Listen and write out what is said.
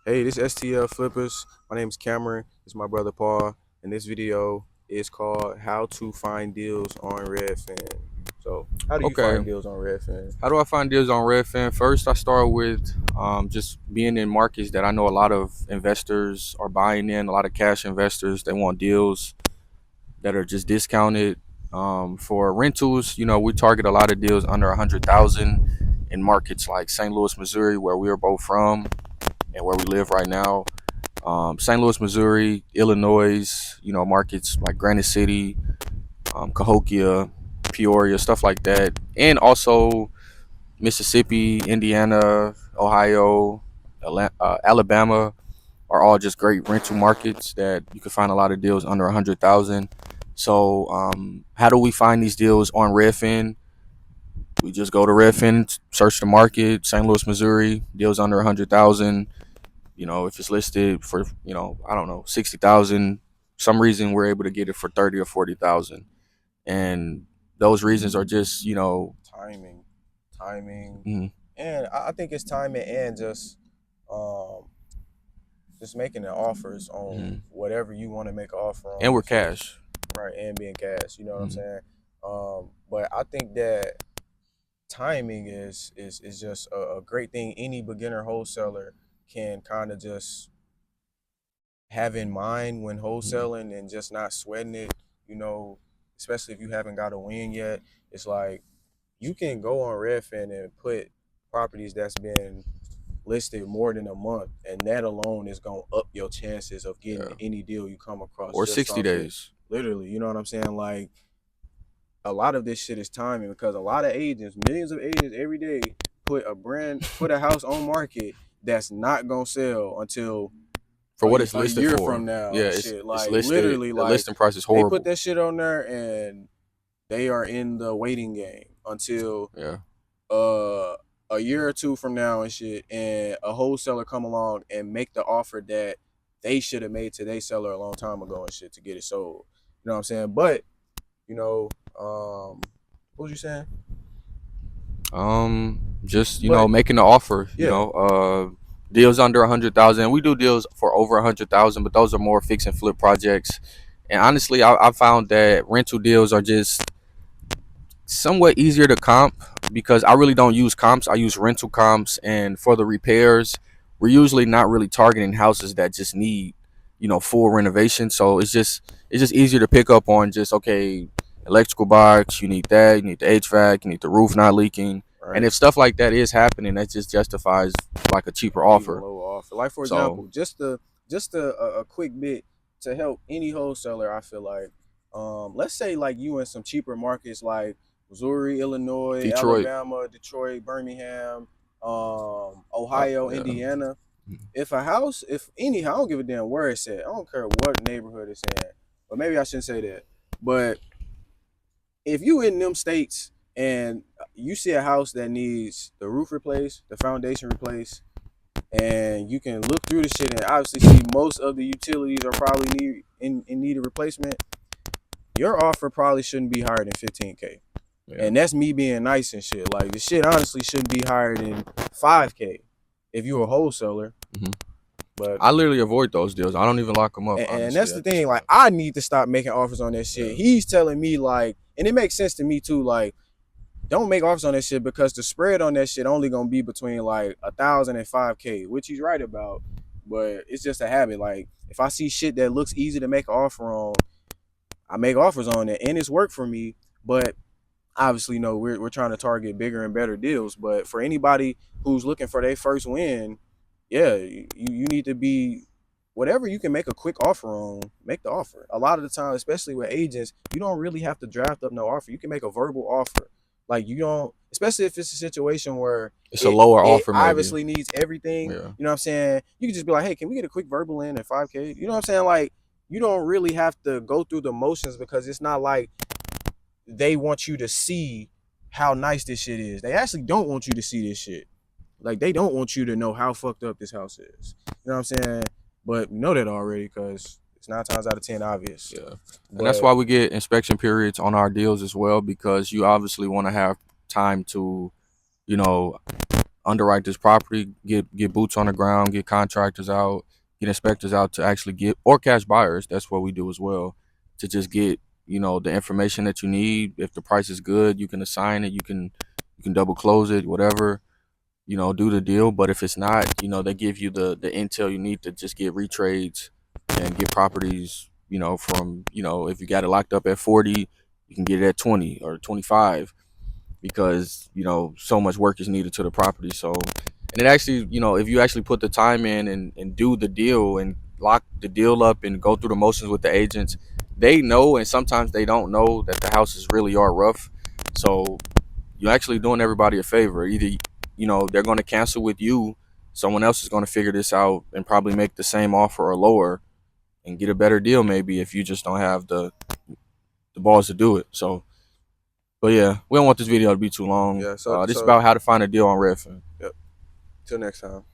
Hey, this is STL Flippers. My name is Cameron. This is my brother Paul. And this video is called How to Find Deals on Redfin. So, how do you Okay. find deals on Redfin? How do I find deals on Redfin? First, I start with just being in markets that I know a lot of investors are buying in, a lot of cash investors. They want deals that are just discounted. For rentals, we target a lot of deals under 100,000 in markets like St. Louis, Missouri, where we are both from and where we live right now. St. Louis, Missouri, Illinois, markets like Granite City, Cahokia, Peoria, stuff like that. And also Mississippi, Indiana, Ohio, Alabama are all just great rental markets that you can find a lot of deals under 100,000. So, how do we find these deals on Redfin? We just go to Redfin, search the market, St. Louis, Missouri, deals under 100,000. If it's listed for I don't know 60,000, some reason we're able to get it for 30 or 40,000, and those reasons are just Timing. Timing. mhm, And I think it's timing and um, just making the offers on mhm. whatever you want to make an offer And on. we're If it's cash. right and being cash, you know what I'm Mhm. saying? But I think that timing is just a great thing any beginner wholesaler can kind of just have in mind when Mhm. wholesaling and just not sweating it, you know, especially if you haven't got a win yet. It's like you can go on Redfin and put properties that's been listed more than a month, and that alone is gonna up your chances of getting Yeah. any deal you come across Or just 60 off it. days. Literally, you know what I'm saying? Like a lot of this shit is timing because a lot of agents, millions of agents every day put a house on market that's not gonna sell until For what it's a listed year from for. now Yeah, and it's shit. it's Like listed. literally, The like listing price is they put horrible. that shit on there and they are in the waiting game until Yeah. uh a year or two from now and shit, and a wholesaler come along and make the offer that they should have made to their seller a long time ago and shit to get it sold. You know what I'm saying? But you know, what was you saying? Just But making the offer. yeah, Deals under 100,000. We do deals for over 100,000, but those are more fix and flip projects. And honestly, I found that rental deals are just somewhat easier to comp because I really don't use comps. I use rental comps, and for the repairs, we're usually not really targeting houses that just need, full renovation. So it's just easier to pick up on just okay, electrical box, you need that, you need the HVAC, you need the roof not leaking. And right. if stuff like that is happening, that just justifies like a cheaper Even offer. lower offer. Like for So example, just a quick bit to help any wholesaler. I feel like, let's say like you in some cheaper markets like Missouri, Illinois, Detroit, Alabama, Detroit, Birmingham, Ohio, yeah. Indiana. If I don't give a damn where it's at. I don't care what neighborhood it's in. But maybe I shouldn't say that. But if you in them states and you see a house that needs the roof replaced, the foundation replaced, and you can look through the shit and obviously see most of the utilities are probably in need of replacement, your offer probably shouldn't be higher than 15K. Yeah. And that's me being nice and shit. Like the shit honestly shouldn't be higher than 5K if you're a wholesaler. hmm But I literally avoid those deals. I don't even lock them up, and honestly, that's the at this thing. Like point. I need to stop making offers on that shit. Yeah. He's telling me like, and it makes sense to me too. Like don't make offers on that shit because the spread on that shit only gonna be between like 1,000 and 5K, which he's right about. But it's just a habit. Like if I see shit that looks easy to make an offer on, I make offers on it, and it's worked for me. But obviously, we're trying to target bigger and better deals. But for anybody who's looking for their first win, yeah, you need to be whatever you can make a quick offer on, make the offer. A lot of the time, especially with agents, you don't really have to draft up no offer. You can make a verbal offer. Like you don't, especially if it's a situation where It's a it lower it offer, maybe. obviously needs everything. Yeah. You know what I'm saying? You can just be like, hey, can we get a quick verbal in at 5K? You know what I'm saying? Like you don't really have to go through the motions because it's not like they want you to see how nice this shit is. They actually don't want you to see this shit. Like they don't want you to know how fucked up this house is. You know what I'm saying? But we know that already because it's 9 times out of 10 obvious. Yeah. And that's But why we get inspection periods on our deals as well, because you obviously want to have time to, you know, underwrite this property, get boots on the ground, get contractors out, get inspectors out to actually get, or cash buyers. That's what we do as well, to just get, the information that you need. If the price is good, you can assign it. You can double close it, whatever. Do the deal. But if it's not, they give you the intel you need to just get retrades and get properties. From if you got it locked up at 40, you can get it at 20 or 25, because so much work is needed to the property. So, and it actually, if you actually put the time in and do the deal and lock the deal up and go through the motions with the agents, they know, and sometimes they don't know, that the houses really are rough. So you're actually doing everybody a favor. Either they're going to cancel with you, someone else is going to figure this out and probably make the same offer or lower and get a better deal, maybe, if you just don't have the balls to do it. So, but yeah, we don't want this video to be too long. Yeah. So This is so about how to find a deal on Redfin. yep. Till next time.